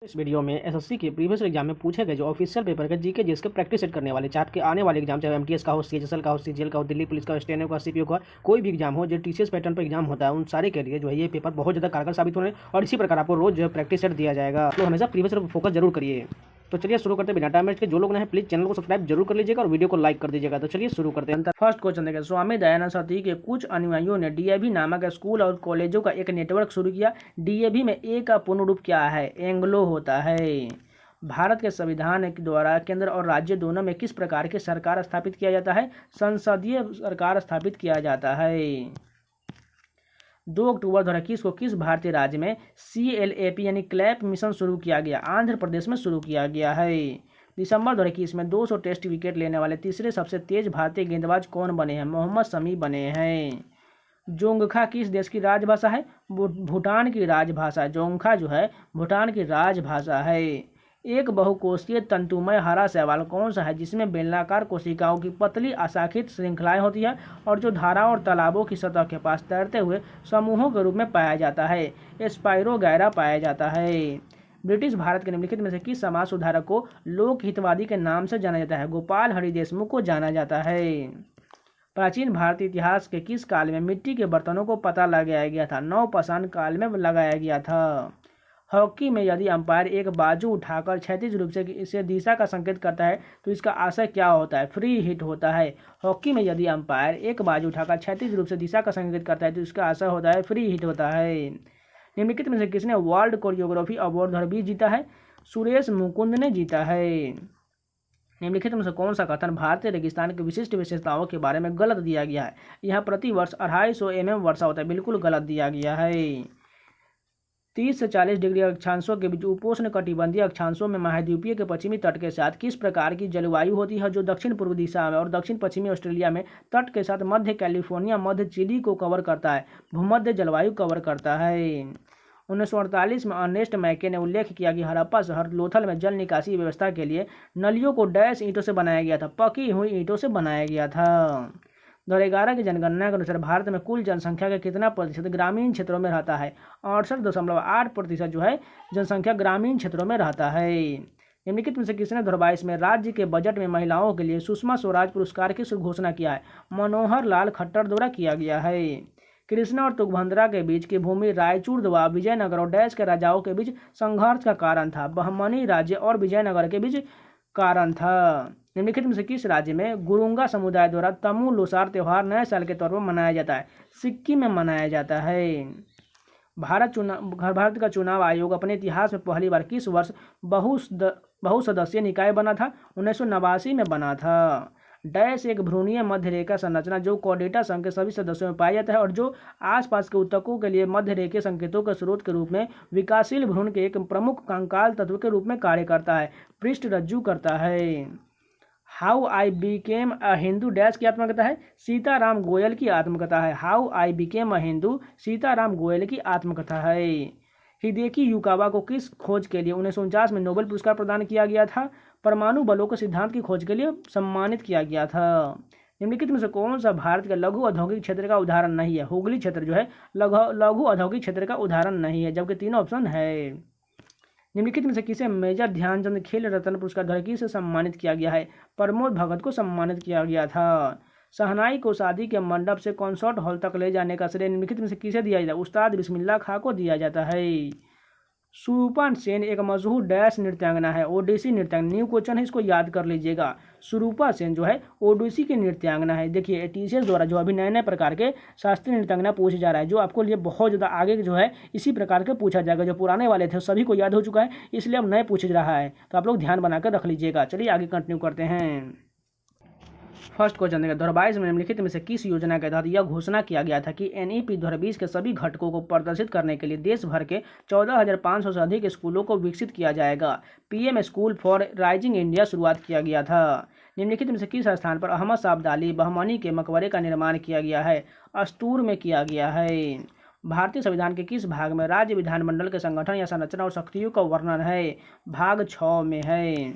इस वीडियो में एसएससी के प्रीवियस एग्जाम में पूछे गए जो ऑफिशियल पेपर के जीके जिसके प्रैक्टिस सेट करने वाले चार्ट के आने वाले एग्जाम, चाहे एमटीएस का हो, सीएचएसएल का हो, सीजीएल का हो, दिल्ली पुलिस का, स्टेनो का, सीपीओ का, कोई भी एग्जाम हो जो टीसीएस पैटर्न पर एग्जाम होता है, उन सारे के लिए जो है ये पेपर बहुत ज़्यादा कारगर साबित होने और इसी प्रकार आपको रोज जो है प्रैक्टिस सेट दिया जाएगा। तो हमेशा प्रीवियस पर फोकस जरूर करिए। तो चलिए शुरू करते हैं बिना टाइम वेस्ट के। जो लोग नहीं प्लीज चैनल को सब्सक्राइब जरूर कर लीजिएगा और वीडियो को लाइक कर दीजिएगा। तो चलिए शुरू करते हैं। फर्स्ट क्वेश्चन देखिए, स्वामी दयानंद सरस्वती के कुछ अनुयायियों ने डीएवी नामक स्कूल और कॉलेजों का एक नेटवर्क शुरू किया। डीएवी में ए का पूर्ण रूप क्या है? एंग्लो होता है। भारत के संविधान के द्वारा केंद्र और राज्य दोनों में किस प्रकार की सरकार स्थापित किया जाता है? संसदीय सरकार स्थापित किया जाता है। 2 अक्टूबर 2021 को किस भारतीय राज्य में CLAP यानी क्लैप मिशन शुरू किया गया? आंध्र प्रदेश में शुरू किया गया है। दिसंबर 2021 में 200 टेस्ट विकेट लेने वाले तीसरे सबसे तेज भारतीय गेंदबाज कौन बने हैं? मोहम्मद शमी बने हैं। जोंगखा किस देश की राजभाषा है? भूटान की राजभाषा। जोंगखा जो है भूटान की राजभाषा है। एक बहुकोषीय तंतुमय हरा शैवाल कौन सा है जिसमें बेलनाकार कोशिकाओं की पतली अशाखित श्रृंखलाएं होती है और जो धाराओं और तालाबों की सतह के पास तैरते हुए समूहों के रूप में पाया जाता है? स्पाइरोगैरा पाया जाता है। ब्रिटिश भारत के निम्नलिखित में से किस समाज सुधारक को लोक हितवादी के नाम से जाना जाता है? गोपाल हरि देशमुख को जाना जाता है। प्राचीन भारतीय इतिहास के किस काल में मिट्टी के बर्तनों को पता लगाया गया था? नवपाषाण काल में लगाया गया था। हॉकी में यदि अंपायर एक बाजू उठाकर क्षैतिज रूप से इसे दिशा का संकेत करता है तो इसका आशय क्या होता है? फ्री हिट होता है। हॉकी में यदि अंपायर एक बाजू उठाकर क्षैतिज रूप से दिशा का संकेत करता है तो इसका आशय होता है फ्री हिट होता है। निम्नलिखित में से किसने वर्ल्ड कोरियोग्राफी अवार्ड 2020 जीता है? सुरेश मुकुंद ने जीता है। निम्नलिखित में से कौन सा कथन भारतीय रेगिस्तान की विशिष्ट विशेषताओं के बारे में गलत दिया गया है? यहाँ प्रति वर्ष 250 mm वर्षा होता है। बिल्कुल गलत दिया गया है। 30 से 40 डिग्री अक्षांशों के बीच उपोष्ण कटिबंधीय अक्षांशों में महाद्वीपीय के पश्चिमी तट के साथ किस प्रकार की जलवायु होती है जो दक्षिण पूर्व दिशा में और दक्षिण पश्चिमी ऑस्ट्रेलिया में तट के साथ मध्य कैलिफोर्निया, मध्य चिली को कवर करता है? भूमध्य जलवायु कवर करता है। 1948 में अर्नेस्ट मैके ने उल्लेख किया कि हड़प्पा शहर लोथल में जल निकासी व्यवस्था के लिए नलियों को डैश ईंटों से बनाया गया था? पकी हुई ईंटों से बनाया गया था। 2011 की जनगणना के अनुसार भारत में कुल जनसंख्या का कितना प्रतिशत ग्रामीण क्षेत्रों में रहता है? 68.8% जो है जनसंख्या ग्रामीण क्षेत्रों में रहता है। निम्नलिखित में से किसने 2022 में राज्य के बजट में महिलाओं के लिए सुषमा स्वराज पुरस्कार की घोषणा किया है? मनोहर लाल खट्टर द्वारा किया गया है। कृष्णा और तुंगभद्रा के बीच की भूमि रायचूर द्वारा विजयनगर और डैश के राजाओं के बीच संघर्ष का कारण था? बहमनी राज्य और विजयनगर के बीच कारण था। निम्नलिखित में से किस राज्य में गुरुंगा समुदाय द्वारा तमु लोसार त्योहार नए साल के तौर पर मनाया जाता है? सिक्किम में मनाया जाता है। भारत का चुनाव आयोग अपने इतिहास में पहली बार किस वर्ष बहुसदस्यीय निकाय बना था? 1989 में बना था। डैश एक भ्रूणीय मध्य रेखा संरचना जो कोर्डेटा संघ के सभी सदस्यों में पाया जाता है और जो आसपास के ऊतकों के लिए मध्य रेखीय संकेतों के स्रोत के रूप में विकासशील भ्रूण के एक प्रमुख कंकाल तत्व के रूप में कार्य करता है, पृष्ठ रज्जु करता है। How I became a Hindu dash की आत्मकथा है? सीताराम गोयल की आत्मकथा है। How I became a Hindu Sitaram Goyal की आत्मकथा है। हिदेकी युकावा को किस खोज के लिए 1949 में नोबेल पुरस्कार प्रदान किया गया था? परमाणु बलों के सिद्धांत की खोज के लिए सम्मानित किया गया था। निम्नलिखित में से कौन सा भारत का लघु औद्योगिक क्षेत्र का उदाहरण नहीं है? हुगली क्षेत्र जो है लघु औद्योगिक क्षेत्र का उदाहरण नहीं है, जबकि तीनों ऑप्शन है। निम्नलिखित में से किसे मेजर ध्यानचंद खेल रत्न पुरस्कार 2021 से सम्मानित किया गया है? प्रमोद भगत को सम्मानित किया गया था। शहनाई को शादी के मंडप से कॉन्सर्ट हॉल तक ले जाने का श्रेय निम्नलिखित में से किसे दिया जाता है? उस्ताद बिस्मिल्लाह खां को दिया जाता है। सुरूपा सेन एक मशहूर डैश नृत्यांगना है? ओडिसी नृत्यांगना। न्यू क्वेश्चन है, इसको याद कर लीजिएगा। सुरूपा सेन जो है ओडिसी की नृत्यांगना है। देखिए टीसीएस द्वारा जो अभी नए नए प्रकार के शास्त्रीय नृत्यांगना पूछे जा रहा है, जो आपको लिए बहुत ज़्यादा आगे जो है इसी प्रकार के पूछा जाएगा। जो पुराने वाले थे सभी को याद हो चुका है, इसलिए अब नए पूछ रहा है, तो आप लोग ध्यान बनाकर रख लीजिएगा। चलिए आगे कंटिन्यू करते हैं। फर्स्ट क्वेश्चन देखिए, 2022 में निम्नलिखित में से किस योजना के तहत यह घोषणा किया गया था कि NEP 2020 के सभी घटकों को प्रदर्शित करने के लिए देश भर के 14,500 से अधिक स्कूलों को विकसित किया जाएगा? PM school for rising India शुरुआत किया गया था। निम्नलिखित में से किस स्थान पर अहमद शाह अब्दाली बहमनी के मकबरे का निर्माण किया गया है? अस्तूर में किया गया है। भारतीय संविधान के किस भाग में राज्य विधानमंडल के संगठन या संरचना और शक्तियों का वर्णन है? भाग 6 में है।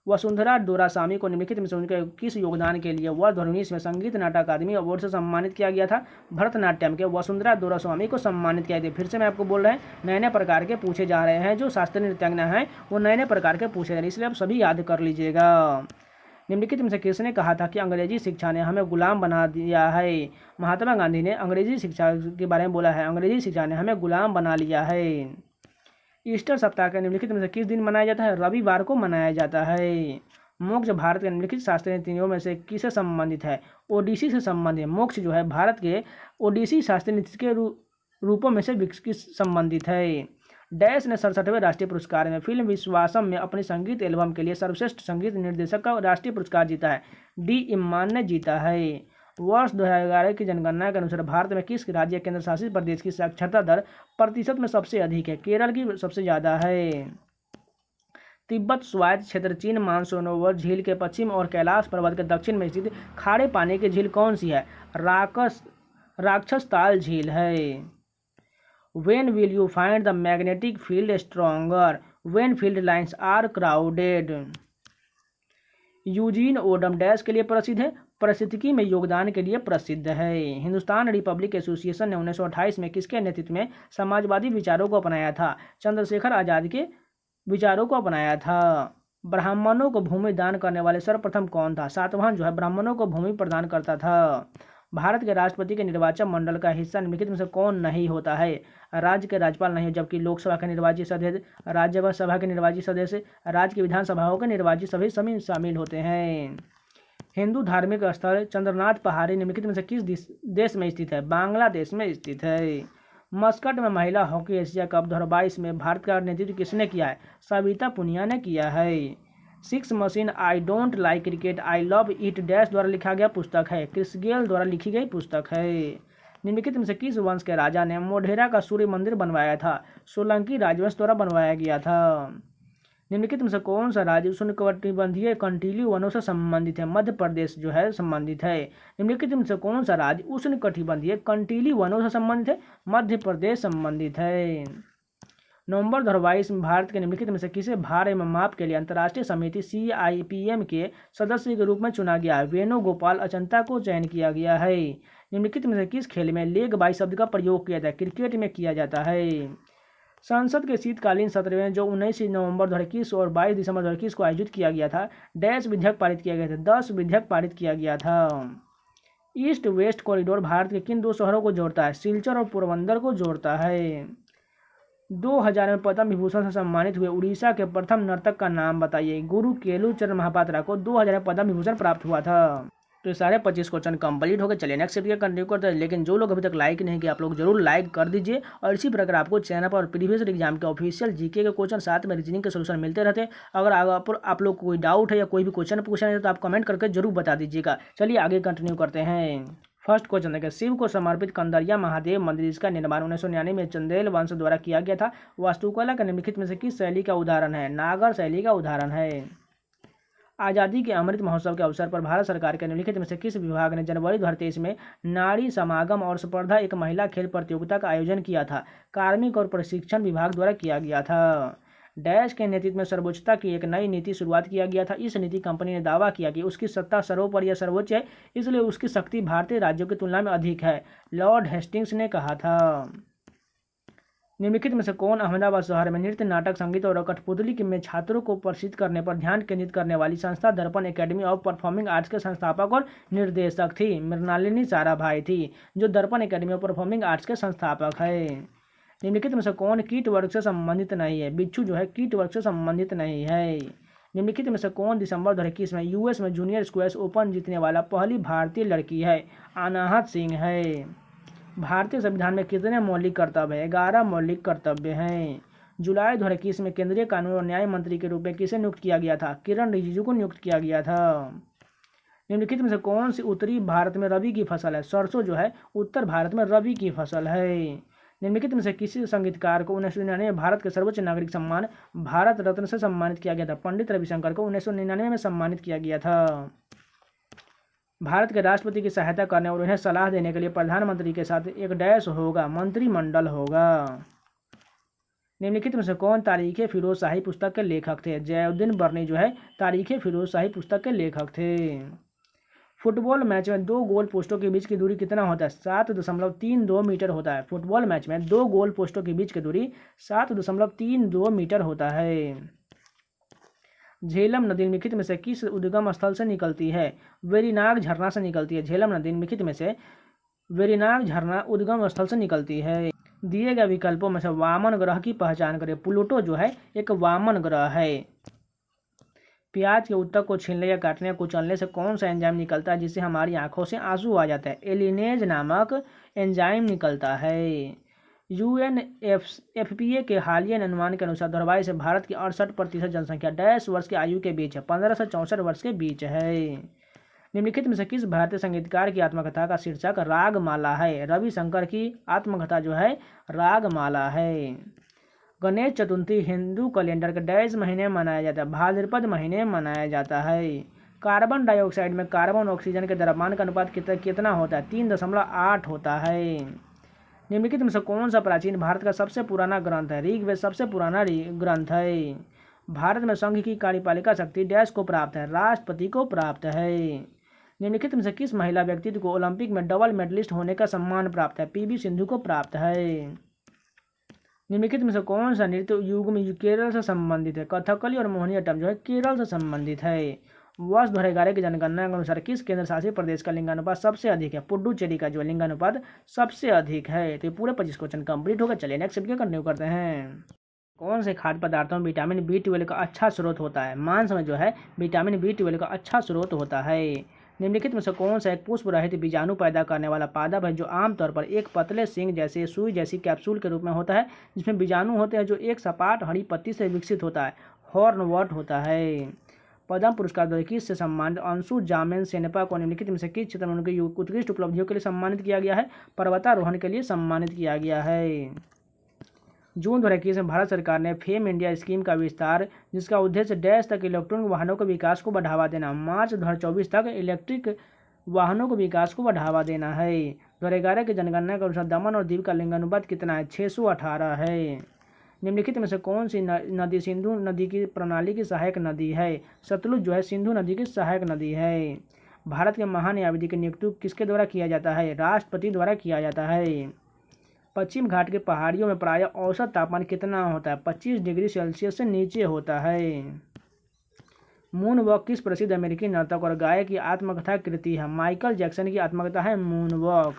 वसुंधरा दोरासामी को निम्नलिखित में से उनके किस योगदान के लिए वर्ष 2019 में संगीत नाटक अकादमी अवार्ड से सम्मानित किया गया था? भरतनाट्यम के वसुंधरा दोरास्वामी को सम्मानित किया गया। फिर से मैं आपको बोल रहे हैं, नए नए प्रकार के पूछे जा रहे हैं, जो शास्त्रीय नृत्यांगना हैं वो नए नए प्रकार के पूछे जा रहे हैं, इसलिए आप सभी याद कर लीजिएगा। निम्नलिखित में से किसने कहा था कि अंग्रेजी शिक्षा ने हमें गुलाम बना दिया है? महात्मा गांधी ने अंग्रेजी शिक्षा के बारे में बोला है, अंग्रेजी शिक्षा ने हमें गुलाम बना लिया है। ईस्टर सप्ताह के निम्नलिखित में से किस दिन मनाया जाता है? रविवार को मनाया जाता है। मोक्ष भारत के निम्नलिखित शास्त्रीय नीतियों में से किससे संबंधित है? ओडिसी से संबंधित है। मोक्ष जो है भारत के ओडिसी शास्त्रीय नीति के रूपों में से विकसित संबंधित है। डैश ने 67वें राष्ट्रीय पुरस्कार में फिल्म विश्वासम में अपनी संगीत एल्बम के लिए सर्वश्रेष्ठ संगीत निर्देशक का राष्ट्रीय पुरस्कार जीता है? डी इम्मान ने जीता है। वर्ष 2011 की जनगणना के अनुसार भारत में किस राज्य केंद्र शासित प्रदेश की साक्षरता दर प्रतिशत में सबसे अधिक है? केरल की सबसे ज़्यादा है। तिब्बत स्वायत्त क्षेत्र चीन मानसरोवर झील के पश्चिम और कैलाश पर्वत के दक्षिण में स्थित खारे पानी की झील कौन सी है? राक्षस ताल झील है। When will you find the magnetic field stronger? When field lines are crowded. Eugene Odum dash के लिए प्रसिद्ध है? पारिस्थितिकी में योगदान के लिए प्रसिद्ध है। हिंदुस्तान रिपब्लिक एसोसिएशन ने 1928 में किसके नेतृत्व में समाजवादी विचारों को अपनाया था? चंद्रशेखर आजाद के विचारों को अपनाया था। ब्राह्मणों को भूमि दान करने वाले सर्वप्रथम कौन था? सातवाहन जो है ब्राह्मणों को भूमि प्रदान करता था। भारत के राष्ट्रपति के निर्वाचन मंडल का हिस्सा निम्नलिखित में से कौन नहीं होता है? राज्य के राज्यपाल नहीं, जबकि लोकसभा के निर्वाचित सदस्य, राज्यसभा के निर्वाचित सदस्य, राज्य की विधानसभाओं के निर्वाचित सभी शामिल होते हैं। हिंदू धार्मिक स्थल चंद्रनाथ पहाड़ी निम्नलिखित में से किस देश में स्थित है? बांग्लादेश में स्थित है। मस्कट में महिला हॉकी एशिया कप 2022 में भारत का नेतृत्व किसने किया है? सविता पुनिया ने किया है। Six machine I don't like cricket I love it dash द्वारा लिखा गया पुस्तक है? क्रिस गेल द्वारा लिखी गई पुस्तक है। निम्नलिखित में से किस वंश के राजा ने मोढेरा का सूर्य मंदिर बनवाया था? सोलंकी राजवंश द्वारा बनवाया गया था। निम्नलिखित में से कौन सा राज्य उष्णकटिबंधीय कंटीली वनों से संबंधित है? मध्य प्रदेश जो है संबंधित है। निम्नलिखित में से कौन सा राज्य उष्णकटिबंधीय कंटीली वनों से संबंधित है? मध्य प्रदेश संबंधित है। नवंबर 2022 में भारत के निम्नलिखित में से किसे भार एवं माप के लिए अंतर्राष्ट्रीय समिति CIPM के सदस्य के रूप में चुना गया है? वेणुगोपाल अचंता को चयन किया गया है। निम्नलिखित में से किस खेल में लेग बाई शब्द का प्रयोग किया जाता है? क्रिकेट में किया जाता है। संसद के शीतकालीन सत्र में जो 19 नवंबर 2021 और 22 दिसंबर 2021 को आयोजित किया गया था, डैश विधेयक पारित किया गया था? 10 विधेयक पारित किया गया था। ईस्ट वेस्ट कॉरिडोर भारत के किन दो शहरों को जोड़ता है? सिलचर और पोरबंदर को जोड़ता है। 2000 में पद्म विभूषण से सम्मानित हुए उड़ीसा के प्रथम नर्तक का नाम बताइए? गुरु केलुचरण महापात्रा को 2000 में पद्म विभूषण प्राप्त हुआ था। तो ये सारे 25 क्वेश्चन कंप्लीट हो गए। चलिए नेक्स्ट वीडियो कंटिन्यू करते हैं। लेकिन जो लोग अभी तक लाइक नहीं किया, आप लोग जरूर लाइक कर दीजिए। और इसी प्रकार आपको चैनल पर प्रीवियस एग्जाम के ऑफिशियल जीके के क्वेश्चन साथ में रीजनिंग के सोल्यूशन मिलते रहते हैं। अगर आप लोग कोई डाउट है या कोई भी क्वेश्चन पूछना है तो आप कमेंट करके जरूर बता दीजिएगा। चलिए आगे कंटिन्यू करते हैं। फर्स्ट क्वेश्चन देखिए, शिव को समर्पित कंदरिया महादेव मंदिर इसका निर्माण 1999 में चंदेल वंश द्वारा किया गया था। वास्तुकला का निम्नलिखित में से किस शैली का उदाहरण है? नागर शैली का उदाहरण है। आज़ादी के अमृत महोत्सव के अवसर पर भारत सरकार के निम्नलिखित में से किस विभाग ने जनवरी 2023 में नारी समागम और स्पर्धा एक महिला खेल प्रतियोगिता का आयोजन किया था? कार्मिक और प्रशिक्षण विभाग द्वारा किया गया था। डैश के नेतृत्व में सर्वोच्चता की एक नई नीति शुरुआत किया गया था। इस नीति कंपनी ने दावा किया कि उसकी सत्ता सर्वोपरि या सर्वोच्च है, इसलिए उसकी शक्ति भारतीय राज्यों की तुलना में अधिक है, लॉर्ड हेस्टिंग्स ने कहा था। निम्नलिखित में से कौन अहमदाबाद शहर में नृत्य, नाटक, संगीत और कठपुतली में छात्रों को प्रशिक्षित करने पर ध्यान केंद्रित करने वाली संस्था दर्पण एकेडमी ऑफ परफॉर्मिंग आर्ट्स के संस्थापक और निर्देशक थी? मृणालिनी साराभाई थी, जो दर्पण एकेडमी ऑफ परफॉर्मिंग आर्ट्स के संस्थापक है। निम्नलिखित में से कौन कीट वर्ग से संबंधित नहीं है? बिच्छू जो है कीट वर्ग से संबंधित नहीं है। निम्नलिखित में से कौन दिसंबर 2021 में US में जूनियर स्क्वैश ओपन जीतने वाला पहली भारतीय लड़की है? अनाहत सिंह है। भारतीय संविधान में कितने मौलिक कर्तव्य हैं? 11 मौलिक कर्तव्य हैं। जुलाई 2021 में केंद्रीय कानून और न्याय मंत्री के रूप में किसे नियुक्त किया गया था? किरण रिजिजू को नियुक्त किया गया था। निम्नलिखित में से कौन सी उत्तरी भारत में रबी की फसल है? सरसों जो है उत्तर भारत में रबी की फसल है। निम्नलिखित में से किसी संगीतकार को 1999 में भारत के सर्वोच्च नागरिक सम्मान भारत रत्न से सम्मानित किया गया था? पंडित रविशंकर को 1999 में सम्मानित किया गया था। भारत के राष्ट्रपति की सहायता करने और उन्हें सलाह देने के लिए प्रधानमंत्री के साथ एक डैश होगा? मंत्रिमंडल होगा। निम्नलिखित में से कौन तारीख फिरोज शाही पुस्तक के लेखक थे? जयाउद्दीन बर्नी जो है तारीख फिरोज शाही पुस्तक के लेखक थे। फुटबॉल मैच में 2 गोल पोस्टों के बीच की दूरी कितना होता है? 7.32 मीटर होता है। फुटबॉल मैच में 2 गोल पोस्टों के बीच की दूरी 7.32 मीटर होता है। झेलम नदी निम्नलिखित में से किस उद्गम स्थल से निकलती है? वेरीनाग झरना से निकलती है। झेलम नदी निम्नलिखित में से वेरीनाग झरना उद्गम स्थल से निकलती है। दिए गए विकल्पों में से वामन ग्रह की पहचान करें। प्लूटो जो है एक वामन ग्रह है। प्याज के उत्तक को छीलने या काटने या कुचलने से कौन सा एंजाइम निकलता है जिससे हमारी आंखों से आंसू आ जाता है? एलिनेज नामक एंजाइम निकलता है। UNFPA के हालिया अनुमान के अनुसार दुर्भाग्य से भारत की 68% जनसंख्या डैश वर्ष की आयु के बीच है? 15 से 64 वर्ष के बीच है। निम्नलिखित में से किस भारतीय संगीतकार की आत्मकथा का शीर्षक रागमाला है? रविशंकर की आत्मकथा जो है रागमाला है। गणेश चतुर्थी हिंदू कैलेंडर के डैश महीने मनाया जाता है? भाद्रपद महीने मनाया जाता है। कार्बन डाइऑक्साइड में कार्बन ऑक्सीजन के द्रव्यमान का अनुपात कितना होता है? 3.8 होता है। निम्नलिखित में से कौन सा प्राचीन भारत का सबसे पुराना ग्रंथ है? ऋग्वेद सबसे पुराना ग्रंथ है। भारत में संघ की कार्यपालिका शक्ति डैश को प्राप्त है? राष्ट्रपति को प्राप्त है। निम्नलिखित में से किस महिला व्यक्तित्व को ओलंपिक में डबल मेडलिस्ट होने का सम्मान प्राप्त है? PV सिंधु को प्राप्त है। निम्नलिखित में से कौन सा नृत्य युग्म केरल से संबंधित है? कथकली और मोहिनीअट्टम जो है केरल से संबंधित है। वर्ष 2011 की जनगणना के अनुसार किस केंद्र शासित प्रदेश का लिंगानुपात सबसे अधिक है? पुडुचेरी का जो लिंगानुपात सबसे अधिक है। तो ये पूरे 25 क्वेश्चन कंप्लीट होगा। चलिए नेक्स्ट वीडियो कंटिन्यू करते हैं। कौन से खाद्य पदार्थों में विटामिन B12 का अच्छा स्रोत होता है? मांस में जो है विटामिन B12 का अच्छा स्रोत होता है। निम्नलिखित में से कौन सा एक पुष्प रहित बीजाणु पैदा करने वाला पादप है जो आमतौर पर एक पतले सींग जैसे सुई जैसी कैप्सूल के रूप में होता है, जिसमें बीजाणु होते हैं जो एक सपाट हरी पत्ती से विकसित होता है? हॉर्नवॉर्ट होता है। पद्म पुरस्कार द्वारा किससे सम्मानित अंशु जामेन सेनेपा को निम्नलिखित में से किस क्षेत्र में उनकी उत्कृष्ट उपलब्धियों के लिए सम्मानित किया गया है? पर्वतारोहण के लिए सम्मानित किया गया है। जून 2021 में भारत सरकार ने फेम इंडिया स्कीम का विस्तार, जिसका उद्देश्य डैश तक इलेक्ट्रॉनिक वाहनों के विकास को बढ़ावा देना। मार्च 2024 तक इलेक्ट्रिक वाहनों के विकास को बढ़ावा देना है। 2011 की जनगणना के अनुसार दमन और दीव का लिंगानुपात कितना है? 618 है। निम्नलिखित में से कौन सी नदी सिंधु नदी की प्रणाली की सहायक नदी है? सतलुज जो है सिंधु नदी की सहायक नदी है। भारत के महान न्यायाधीश की नियुक्ति किसके द्वारा किया जाता है? राष्ट्रपति द्वारा किया जाता है। पश्चिम घाट की पहाड़ियों में प्रायः औसत तापमान कितना होता है? 25 डिग्री सेल्सियस से नीचे होता है। मून वॉक किस प्रसिद्ध अमेरिकी नर्तक और गायक की आत्मकथा कृति है? माइकल जैक्सन की आत्मकथा है moon walk.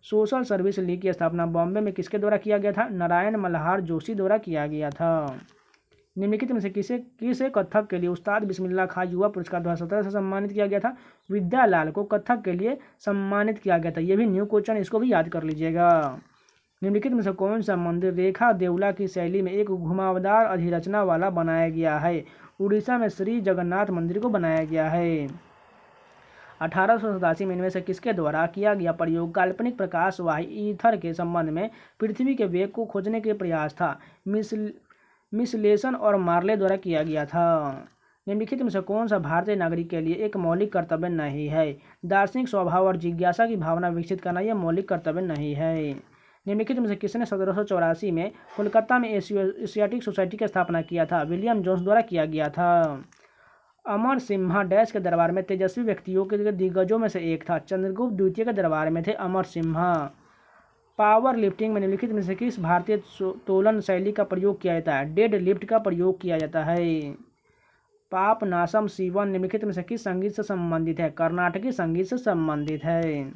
Social service league की स्थापना बॉम्बे में किसके द्वारा किया गया था? नारायण मल्हार जोशी द्वारा किया गया था। निम्नलिखित में से किसे कथक के लिए उस्ताद बिस्मिल्लाह खां युवा पुरस्कार 2017 से सम्मानित किया गया था? विद्यालाल को कथक के लिए सम्मानित किया गया था। ये भी न्यू क्वेश्चन, इसको भी याद कर लीजिएगा। निम्नलिखित में से कौन सा मंदिर रेखा देवला की शैली में एक घुमावदार अधिरचना वाला बनाया गया है? उड़ीसा में श्री जगन्नाथ मंदिर को बनाया गया है। 1887 में इनमें से किसके द्वारा किया गया प्रयोग काल्पनिक प्रकाशवाही ईथर के संबंध में पृथ्वी के वेग को खोजने के प्रयास था? मिसलेशन और मार्ले द्वारा किया गया था। निम्नलिखित में से कौन सा भारतीय नागरिक के लिए एक मौलिक कर्तव्य नहीं है? दार्शनिक स्वभाव और जिज्ञासा की भावना विकसित करना यह मौलिक कर्तव्य नहीं है। निम्नलिखित में से किसने 1784 में कोलकाता में एशियाटिक सोसाइटी की स्थापना किया था? विलियम जोन्स द्वारा किया गया था। अमर सिम्हा डैश के दरबार में तेजस्वी व्यक्तियों के दिग्गजों में से एक था? चंद्रगुप्त द्वितीय के दरबार में थे अमर सिम्हा। पावर लिफ्टिंग में निम्नलिखित में से किस भारतीय तोलन शैली का प्रयोग किया जाता है? डेड लिफ्ट का प्रयोग किया जाता है। पापनासम सीवन निम्नलिखित में से किस संगीत से संबंधित है? कर्नाटकी संगीत से संबंधित है।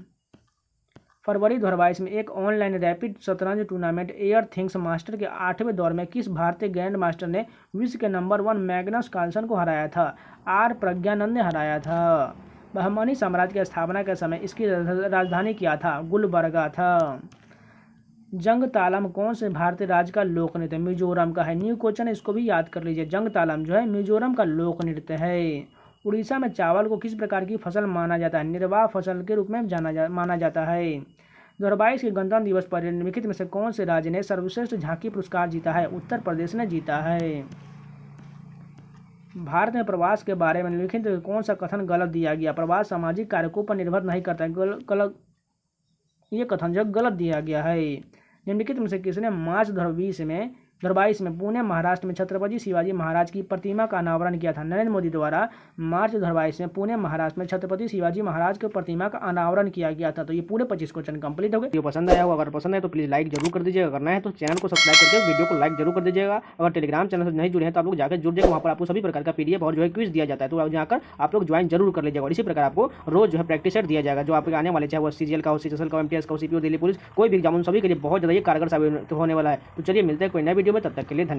फरवरी 2022 में एक ऑनलाइन रैपिड शतरंज टूर्नामेंट एयर थिंग्स मास्टर के 8वें दौर में किस भारतीय ग्रैंड मास्टर ने विश्व के नंबर 1 मैग्नस कार्लसन को हराया था? आर प्रज्ञानंद ने हराया था। बहमनी साम्राज्य की स्थापना के समय इसकी राजधानी क्या था? गुलबर्गा था। जंग तालम कौन से भारतीय राज्य का लोक नृत्य? मिजोरम का है। न्यू क्वेश्चन, इसको भी याद कर लीजिए। जंग तालम जो है मिजोरम का लोक नृत्य है। उड़ीसा में चावल को किस प्रकार की फसल माना जाता है? निर्वाह फसल के रूप में माना जाता है। 2022 के गणतंत्र दिवस पर निम्नलिखित में से कौन से राज्य ने सर्वश्रेष्ठ झांकी पुरस्कार जीता है? उत्तर प्रदेश ने जीता है। भारत में प्रवास के बारे में निम्नलिखित कौन सा कथन गलत दिया गया? प्रवास सामाजिक कारकों पर निर्भर नहीं करता है। ये कथन जो गलत दिया गया है। निम्नलिखित में से किसने मार्च 2020 में 2022 में पुणे महाराष्ट्र में छत्रपति शिवाजी महाराज की प्रतिमा का अनावरण किया था। नरेंद्र मोदी द्वारा मार्च 2022 में पुणे महाराष्ट्र में छत्रपति शिवाजी महाराज की प्रतिमा का अनावरण किया गया था। तो ये पूरे 25 क्वेश्चन कंप्लीट हो गए। वीडियो पसंद आया हो, अगर पसंद है तो प्लीज़ लाइक जरूर कर दीजिएगा, करना है तो चैनल को सब्सक्राइब करके वीडियो को लाइक जरूर कर दीजिएगा। अगर टेलीग्राम चैनल से नहीं जुड़े हैं तो आप लोग जाकर जुड़ जाएगा, वहाँ पर आपको सभी प्रकार का PDF और जो है क्विज दिया जाता है, तो जाकर आप लोग ज्वाइन जरूर कर लीजिएगा। और इसी प्रकार आपको रोज जो है प्रैक्टिस सेट दिया जाएगा, जो आपके आने वाले चाहे वो CGL का हो, CHSL का, MTS का हो, CPO, दिल्ली पुलिस, कोई भी एग्जाम उन सभी के लिए बहुत ज़्यादा ये कारगर साबित होने वाला है। तो चलिए मिलते हैं कोई नए वीडियो में, तब तक के लिए धन्यवाद।